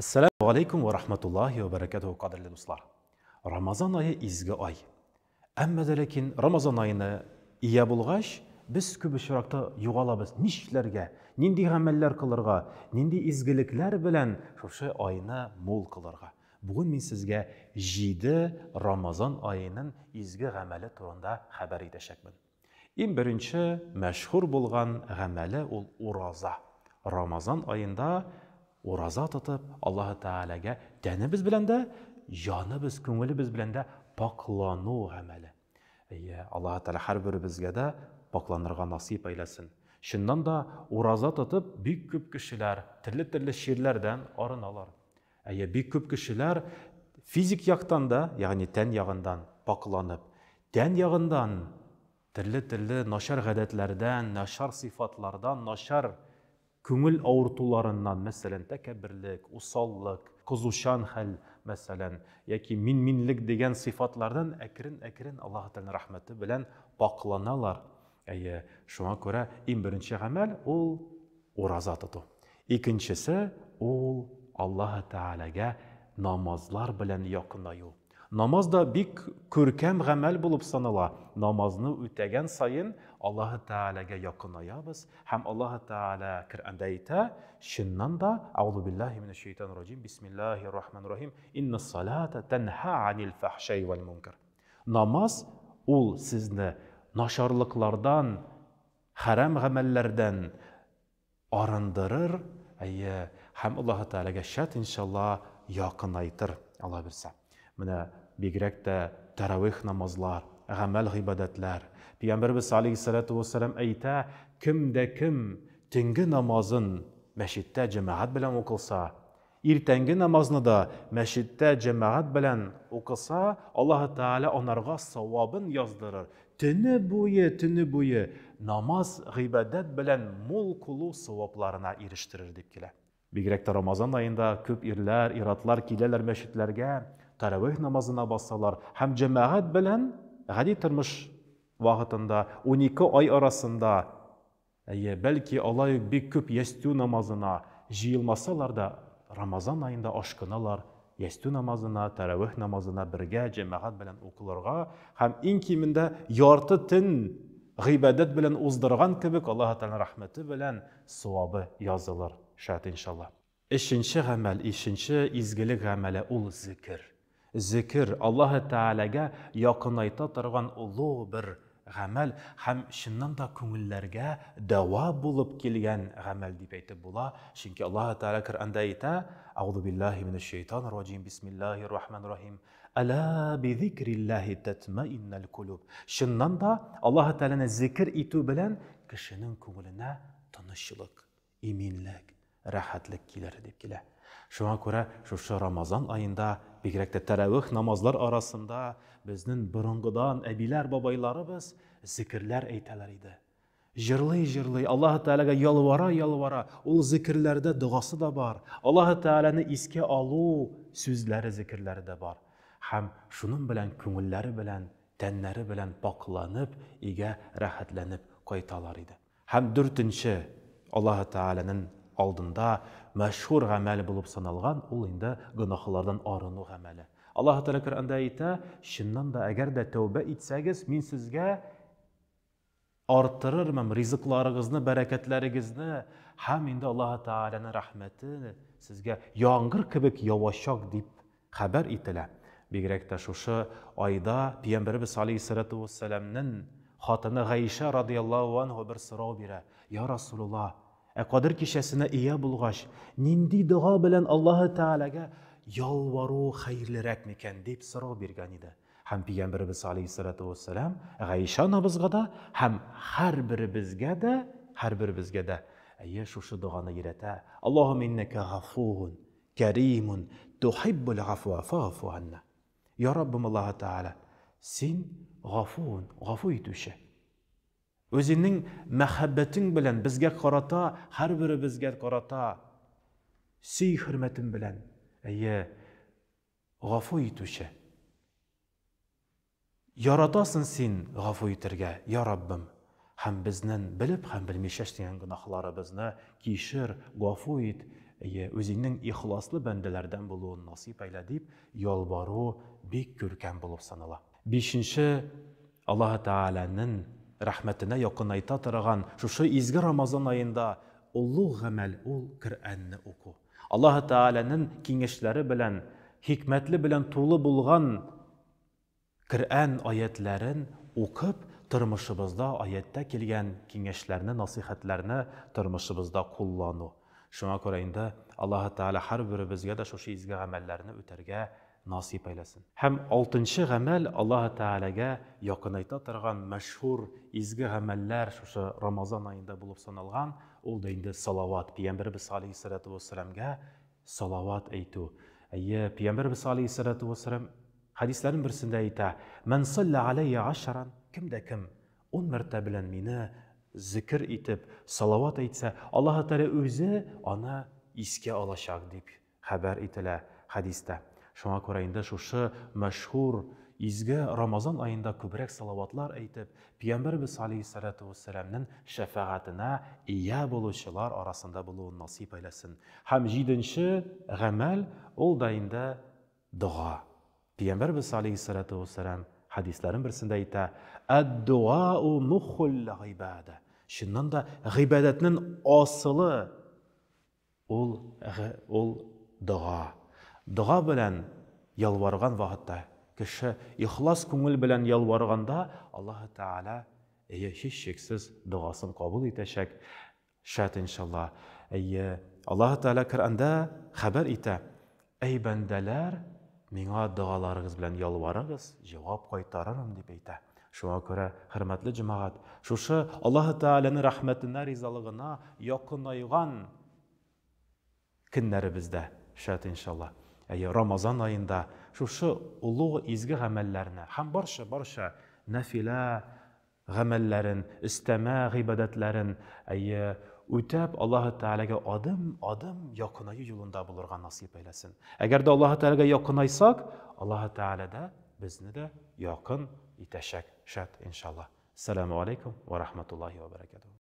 Assalamu alaikum wa rahmatullahi wa barakatuhu qadrli do'stlar. Ramazon oyi izgi oy. Ammo lekin Ramazon oyini iya bo'lg'ash, biz ko'p uchraqda yo'g'olamiz. Nishlarga, nindi amallar qilarga, nindi izgiliklar bilan o'sha oyni mo'l qilarga. Bugun men sizga 7 Ramazon oyining izgi amali turida xabar etishakman. Eng birinchi mashhur bo'lgan amali ul uroza. Ramazon oyida Uraza tutib, Alloh Taolaga tanimiz bilan da, jonimiz, ko'nglimiz bilan da poklanu amali. Alloh Taolo har birimizga da poklanirga nasib aylasin. Shundan da uraza tutib, büyük ko'p kishilar turli she'rlardan orinalar. Büyük ko'p kishilar fizik yoqdan da, ya'ni tan yog'idan poklanib, tan yog'idan turli nashar odatlardan, nashar sifatlardan, nashar көңіл ауыртуларынан, мәсәлән, тәкәббірлік, усаллык, кызушан хәл, мәсәлән, яки минлек деген сыйфатлардан әкрен Аллаһ Тәгалә рәхмәте белән пакланалар. Шуңа күрә иң беренче гамәл ул ураза тоту. Икенчесе ул Аллаһ Тәгаләгә намазлар белән якынаю. Намаз да бик күркәм гамәл булып санала. Намазны үтәгән сайын Аллаһ Тәгаләгә якынаябыз. Һәм Аллаһ Тәгалә Коръәндә әйтә, шуннан да аузу биллаһи минаш шайтанир раҗим, бисмиллаһир рахманир рахим, иннас салата танха анил фахшай вал мункар. Намаз ул сезне нашарлыклардан, харам гамәлләрдән арындырыр, һәм Аллаһ Тәгаләгә шат иншалла якынайтыр. Алла берсә. Менә бигрәк тә таравих намазлар, гамәл гыйбадәтләр. Пәйгамбәрбез алейһиссалату вассалам әйтә, кемдә кем төнге намазын мәчеттә җәмәгать белән укылса, иртәнге намазны да мәчеттә җәмәгать белән укылса, Аллаһ Тәгалә анарга савабын яздырыр. Төне буе намаз гыйбадәт белән мул кылу савапларына ирештерер дип килә. Бигрәк тә Рамазан айында күп ирләр, иратлар киләләр мәчетләргә, таравих намазына басалар, һәм җәмәгать белән гади тормыш вакытында 12 ай арасында, бәлки алай бик күп ястү намазына җыелмасалар да, Рамазан айында ашкыналар, ястү намазына, таравих намазына бергә җәмәгать белән укылырга, һәм иң кимендә ярты төн гыйбадәт белән уздырган кебек Аллаһ Тәгалә рәхмәте белән савабы язылыр, шат иншалла. Ишенче гамәл, ишенче изгелек гамәле ул зикр. Зикр Аллаһ Тәгаләгә якынайта торган улы бер гамәл, һәм шуннан да күңелләргә дәва булып килгән гамәл дип әйтеп була. Чөнки Аллаһ Тәгалә Коръәндә әйтә, аузу биллаһи минаш шайтанир раҗим, бисмиллаһир рахманир рахим. Ала би зикриллаһи татмаиннал кулуб. Шуннан да Аллаһ Тәгаләне зикр итү белән кешенең күңеленә тынычлык, иминлек, рәхәтлек килер дип килә. Шуңа күрә шушы Рамазан айында бигрәк тә таравих намазлар арасында безнең борынгыдан әбиләр, бабайларыбыз зикрләр әйтәләр иде. Җырлый, Аллаһ Тәгаләгә ялвара, ул зикрләрдә дугасы да бар. Аллаһ Тәгаләне искә алу сүзләре, зикрләре дә бар. Һәм шуның белән күңелләре белән, тәннәре белән пакланып, игә рәхәтләнеп кайталар иде. Һәм дүртенче Аллаһ Тәгаләнең алдында мәшһүр гамәл булып саналган ул инде гөнаһлардан арыну гамәле. Аллаһ Тәгалә Коръәндә әйтә, шуннан да әгәр дә тәүбә итсәгез, мин сезгә артырырмын ризыкларыгызны, бәрәкәтләрегезне, һәм инде Аллаһ Тәгаләнең рәхмәте сезгә яңгыр кебек явачак дип хәбәр ителә. Бигрәк тә шушы айда Пәйгамбәрбез алейһиссалату вассаламның хатыны Гайша радиллаһу анха бер сорау бирә. Я Расулулла, Кадыр кичәсенә ия булгач, нинди дуга белән Аллаһ Тәгаләгә ялвару хәерлерәк микән дип сорау биргән иде. Һәм Пәйгамбәрбез алейһиссалату вассалам Гайша анабызга да һәм һәрберебезгә дә шушы дуганы өйрәтә. Аллаһумма иннaka гафурун, кәримун, тухиббул гафва фаъфу анна. Я Раббым Аллаһ Тәгалә, син гафун, гафу итүче. Өзінің мәхәббәтің белән безгә карата, һәр беребезгә карата сөй хөрмәтең белән, гафу итүче. Яратасың син гафу итәргә, я Раббым, һәм безнең белеп һәм белмичә эшләгән гөнаһларыбызны кичер, гафу ит, өзеңнең ихласлы бәндәләрдән булуын насип әйлә дип ялбару бик күркәм булып санала. 5-нче, Аллаһ Тәгаләнең рәхмәтенә якынайта торган шушы изге Рамазан аенда улуг гамәл ул Коръәнне уку. Аллаһ Тәгаләнең киңәшләре белән, хикмәтле белән тулы булган Коръән аятләрен укып, тормышыбызда аятта килгән киңәшләрне, насихәтләрне тормышыбызда куллану. Шуңа күрә инде Аллаһ Тәгалә һәрберебезгә дә шушы изге гамәлләрне үтәргә насип әйләсен. Һәм 6-нчы гамәл Аллаһ Тәгаләгә якынайта торган мәшһүр изге гамәлләр шушы Рамазан аенда булып саналган, ул да инде салават. Пәйгамбәрбез алейһиссалату вассаламга салават әйтү. Пәйгамбәрбез алейһиссалату вассалам хадисләрнең берсендә әйтә: "Ман салла алейя 10", кемдә кем 10 мәртәбә белән мине зикр итеп, салават әйтсә, Аллаһ Тәгалә үзе аны искә алачак дип хәбәр ителә хадистә. Шуңа күрә инде шушы мәшһүр изге Рамазан аенда күбрәк салаватлар әйтеп, Пәйгамбәрбез алейһиссалату вассаламның шәфәгатенә ия булучылар арасында булуын насип әйләсен. Һәм 7-нче гамәл ул да инде дуа. Пәйгамбәрбез алейһиссалату вассалам хадисләрнең берсендә әйтә: "Ад-дуау мухул гыйбада". Шуннан да гыйбадәтнең асылы ул дуа. Дуа белән ялварган вакытта, кеше ихлас күңел белән ялварганда, Аллаһ Тәгалә һич шиксез дуасын кабул итәчәк. Шат иншалла. Аллаһ Тәгалә Коръәндә хәбәр итә: "Эй бәндәләр, миңа дуаларыгыз белән ялварыгыз, җавап кайтарырмын", дип әйтә. Шуңа күрә, хөрмәтле җәмәгать, шушы Аллаһ Тәгаләнең рәхмәтенә, ризалыгына якынайган көннәребездә, шат иншалла, Рамазан аенда шушы улуг изге гамәлләрне һәм барча нафила гамәлләрен, истәмә гыйбадәтләрен үтәп, Аллаһ Тәгаләгә адым якынаю юлында булырга насип әйләсен. Әгәр дә Аллаһ Тәгаләгә якынайсак, Аллаһ Тәгалә дә безне дә якын итәчәк, шат иншалла. Ассаламу алейкум ва рахматуллахи ва баракатуһ.